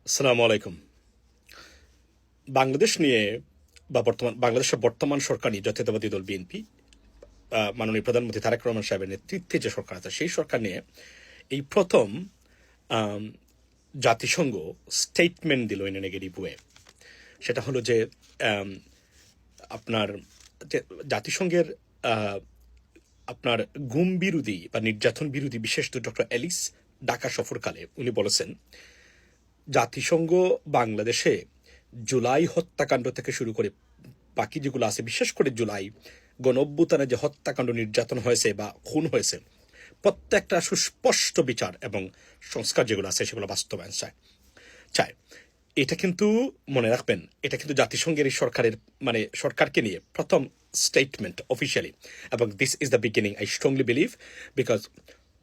আসসালামু আলাইকুম। বাংলাদেশ নিয়ে বা বাংলাদেশের বর্তমান সরকার নিয়ে জাতীয়তাবাদী দল বিএনপি মাননীয় প্রধানমন্ত্রী তারেক রহমান সাহেবের নেতৃত্বে যে সরকার আছে সেই সরকার নিয়ে এই প্রথম আম, জাতিসংঘ স্টেটমেন্ট দিল ইন এ নেগেটিভ ওয়ে। সেটা হলো যে আম, আপনার যে জাতিসংঘের আহ, আপনার গুম বিরোধী বা নির্যাতন বিরোধী বিশেষ দূত ডক্টর এলিস ঢাকা সফরকালে উনি বলেছেন জাতিসংঘ বাংলাদেশে জুলাই হত্যাকাণ্ড থেকে শুরু করে বাকি যেগুলো আছে, বিশেষ করে জুলাই গণঅভ্যুত্থানে যে হত্যাকাণ্ড নির্যাতন হয়েছে বা খুন হয়েছে, প্রত্যেকটা সুস্পষ্ট বিচার এবং সংস্কার যেগুলো আছে সেগুলো বাস্তবায়ন চায়। এটা কিন্তু মনে রাখবেন, এটা কিন্তু জাতিসংঘের এই সরকারের সরকারকে নিয়ে প্রথম স্টেটমেন্ট অফিসিয়ালি, এবং this is the beginning I strongly believe. Because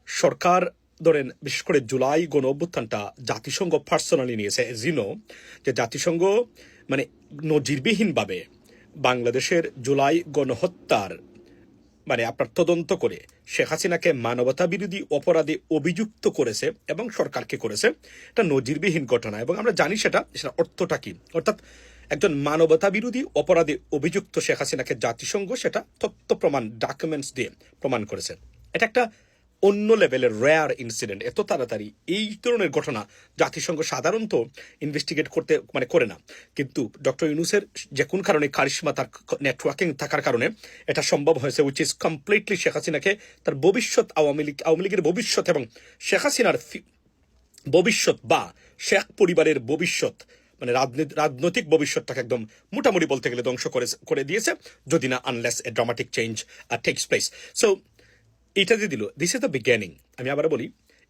সরকার ধরেন বিশেষ করে জুলাই গণ অভ্যুত্থানটা জাতিসংঘ পার্সোনালি নিয়েছে, জিনো যে জাতিসংঘ নজিরবিহীনভাবে বাংলাদেশের জুলাই গণহত্যার আপনার তদন্ত করে শেখ হাসিনাকে মানবতা বিরোধী অপরাধে অভিযুক্ত করেছে এবং সরকারকে করেছে। এটা নজিরবিহীন ঘটনা এবং আমরা জানি সেটা অর্থটা কি। অর্থাৎ একজন মানবতা বিরোধী অপরাধে অভিযুক্ত শেখ হাসিনাকে জাতিসংঘ সেটা তথ্য প্রমাণ ডকুমেন্টস দিয়ে প্রমাণ করেছে। এটা একটা অন্য লেভেলের রেয়ার ইনসিডেন্ট। এত তাড়াতাড়ি এই ধরনের ঘটনা জাতিসংঘ সাধারণত ইনভেস্টিগেট করতে করে না, কিন্তু ডক্টর ইউনূসের যে কোন কারণে কারিশমা, তার নেটওয়ার্কিং থাকার কারণে এটা সম্ভব হয়েছে, উইচ ইজ কমপ্লিটলি শেখ হাসিনাকে তার ভবিষ্যৎ আওয়ামী লীগের ভবিষ্যৎ এবং শেখ হাসিনার ভবিষ্যৎ বা শেখ পরিবারের ভবিষ্যৎ রাজনৈতিক ভবিষ্যৎটাকে একদম মোটামুটি বলতে গেলে ধ্বংস করে দিয়েছে, যদি না unless a dramatic change tax place. So এটা দিয়ে দিল, দিস ইজ দ্য বিগিনিং। আমি আবার বলি,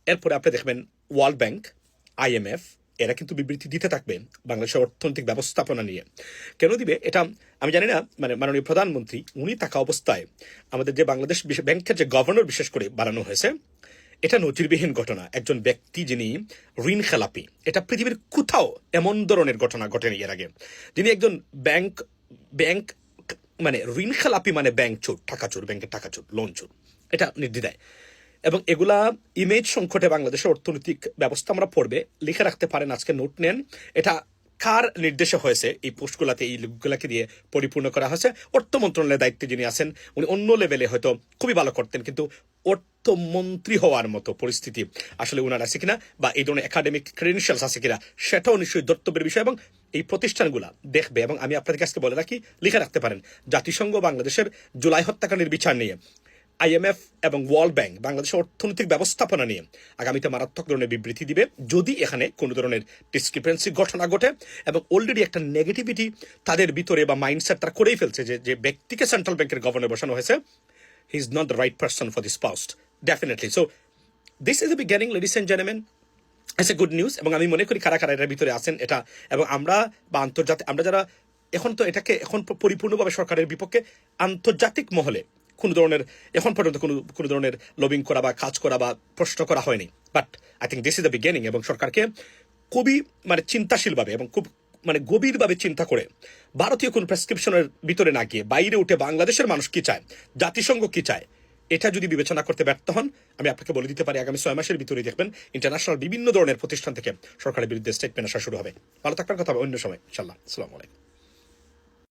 এরপরে আপনি দেখবেন ওয়ার্ল্ড ব্যাংক, IMF এরা কিন্তু বিবৃতি দিতে থাকবে বাংলাদেশের অর্থনৈতিক ব্যবস্থাপনা নিয়ে। কেন দিবে এটা আমি জানি না। মাননীয় প্রধানমন্ত্রী উনি থাকা অবস্থায় আমাদের যে বাংলাদেশ ব্যাংকের যে গভর্নর বিশেষ করে বানানো হয়েছে, এটা নজিরবিহীন ঘটনা। একজন ব্যক্তি যিনি ঋণ খেলাপি, এটা পৃথিবীর কোথাও এমন ধরনের ঘটনা ঘটেনি এর আগে। যিনি একজন ব্যাংক ব্যাংক ঋণ খেলাপি, ব্যাংক চোর, টাকা চোর, ব্যাংকের টাকা চোর, লোন চোর, এটা নির্দ্বিধায়। এবং এগুলা ইমেজ সংকটে বাংলাদেশের অর্থনৈতিক ব্যবস্থা আমরা পড়বে লিখে রাখতে পারেন, আজকে নোট নেন। এটা কার নির্দেশে হয়েছে? এই পোস্টগুলাতে এই লোকগুলাকে দিয়ে পরিপূর্ণ করা হয়েছে। অর্থ মন্ত্রণালয়ের দায়িত্বে যিনি আছেন উনি অন্য লেভেলে হয়তো খুবই ভালো করতেন, কিন্তু অর্থমন্ত্রী হওয়ার মতো পরিস্থিতি আসলে উনার আছে কিনা, বা এই ধরনের একাডেমিক ক্রেডেনশিয়ালস আছে কিনা, সেটাও নিশ্চয়ই দর্তব্যের বিষয়। এবং এই প্রতিষ্ঠানগুলা দেখবে, এবং আমি আপনাদেরকে আজকে বলে রাখি, লিখে রাখতে পারেন, জাতিসংঘ বাংলাদেশের জুলাই হত্যাকাণ্ডের বিচার নিয়ে, IMF এবং ওয়ার্ল্ড ব্যাংক বাংলাদেশের অর্থনৈতিক ব্যবস্থাপনা নিয়ে আগামীতে মারাত্মক ধরনের বিবৃতি দিবে যদি এখানে কোনো ধরনের ডিসক্রিপেন্সি ঘটনা ঘটে। এবং অলরেডি একটা নেগেটিভিটি তাদের ভিতরে বা মাইন্ডসেট তারা করেই ফেলছে যে ব্যক্তিকে সেন্ট্রাল ব্যাংকের গভর্নর বসানো হয়েছে, he is not the right person for this post, definitely. So this is a beginning, ladies and gentleman. It's a good news. এবং আমি মনে করি কারা কারা এর ভিতরে আছেন এটা, এবং আমরা বা আন্তর্জাতিক, আমরা যারা এখন তো এটাকে এখন পরিপূর্ণভাবে সরকারের বিপক্ষে আন্তর্জাতিক মহলে কোনো ধরনের এখন পর্যন্ত কোনো ধরনের লবিং করা বা কাজ করা বা প্রশ্ন করা হয়নি। But I think this is the beginning. এবং সরকারকে খুবই চিন্তাশীলভাবে এবং খুব গভীরভাবে চিন্তা করে ভারতীয় কোন প্রেসক্রিপশনের ভিতরে না গিয়ে বাইরে উঠে বাংলাদেশের মানুষ কি চায়, জাতিসংঘ কি চায়, এটা যদি বিবেচনা করতে ব্যর্থ হন, আমি আপনাকে বলে দিতে পারি আগামী 6 মাসের ভিতরেই দেখবেন ইন্টারন্যাশনাল বিভিন্ন ধরনের প্রতিষ্ঠান থেকে সরকারের বিরুদ্ধে স্টেটমেন্ট আসা শুরু হবে। ভালো থাকবার কথা হবে অন্য সময়, ইনশাল্লাহ। আসসালামু আলাইকুম।